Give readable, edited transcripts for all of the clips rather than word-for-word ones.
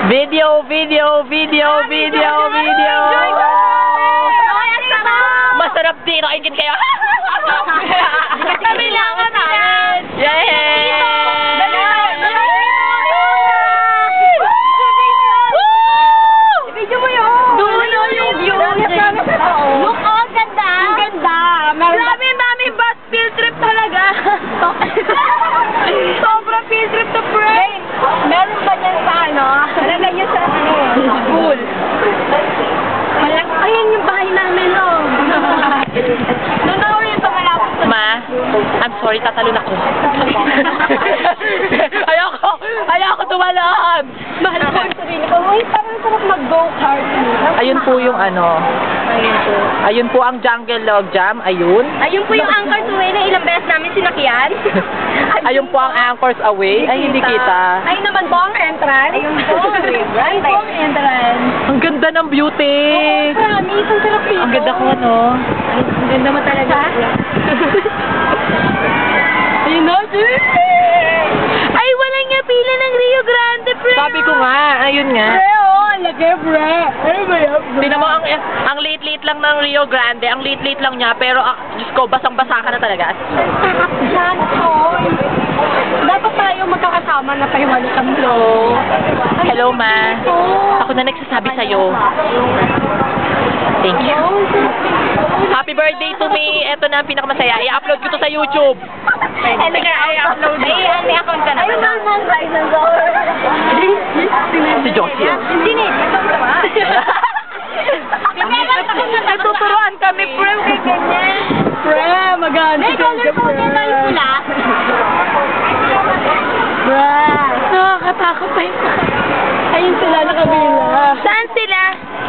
Video, video, video, video, video. Masarap din. Nakikin kayo. Kailangan natin. Yay! Video mo yun. Dulo yung view. Look, oh, ganda. Ang ganda. Grabe, dami bus field trip talaga. Sobra field trip to pray. Meron ba niyan sa ano? Nalagay niyo sa pool. Ayan yung bahay namin, oh. Doon ako yung tumalapos sa... Ma, I'm sorry, tatalon ako. Ayoko tumalon. Mahal ko yung sarili ko. Uy, parang sarap mag-go-kart. Ayun po yung ano. Ayun po ang jungle log jam. Ayun. Ayun po yung Anchors Away na ilang beses namin sinakyan. Ayun po ang Anchors Away. Ay, hindi kita. Ayun naman po ang entrance. Ayun po. Ayun po ang entrance. Ang ganda ng beauty. Promise, ang sarap dito. Ang ganda ko, no? Ang ganda mo talaga. Ayun na, ay, wala nga pila ng Rio Grande, pre. Sabi ko nga, ayun nga. Pre, oh, lagi, pre. Ay, ba yan, pre? Tingnan mo, ang liit-liit lang ng Rio Grande. Ang liit-liit lang niya, pero, Diyos ko, basang-basa ka na talaga. Yan, oh. Dapat tayo magkakasama na pahiwali kami. Hello, ma. Ako na nagsasabi sa'yo. Thank you. Happy birthday to me. Ito na ang pinakamasaya. I-upload ko to sa YouTube. Hello, i-upload. Ay, may account ka na. Ayun na, Si Josie. Hindi na, ito ba? Natuturuan kami, pre. Kay ganyan. Pre, maganda May color po niya na yung pula. Pre. Nakakatakot pa yun. Ayun sila na kabila. Saan sila?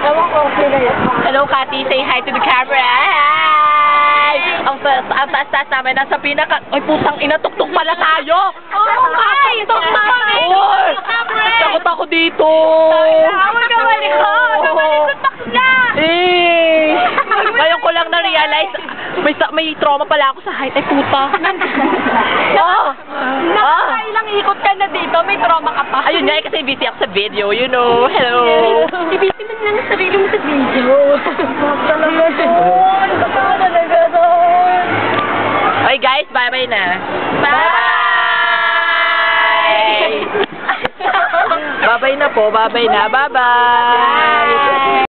Ewan ko, sila yun. Hello, Cathy. Say hi to the camera. Hi! Ang taas-taas namin. Nasa pinaka... Ay, putang ina. Tuktok pala tayo. Oo, ay! Oy! Takot ako dito. Ako ka malikot. Malikot bakla. Eh! Ngayon ko lang na-realize, may trauma pala ako sa height. Ay, puta. Nakailang ikot ka na dito, may trauma ka pa. Ayun nga, kasi busy ako sa video, you know. Hello. Ibisi mo lang ang sarili mo sa video. Talaga doon. Talaga doon. Okay guys, bye-bye na. Bye! Bye-bye na po, bye-bye na. Bye-bye.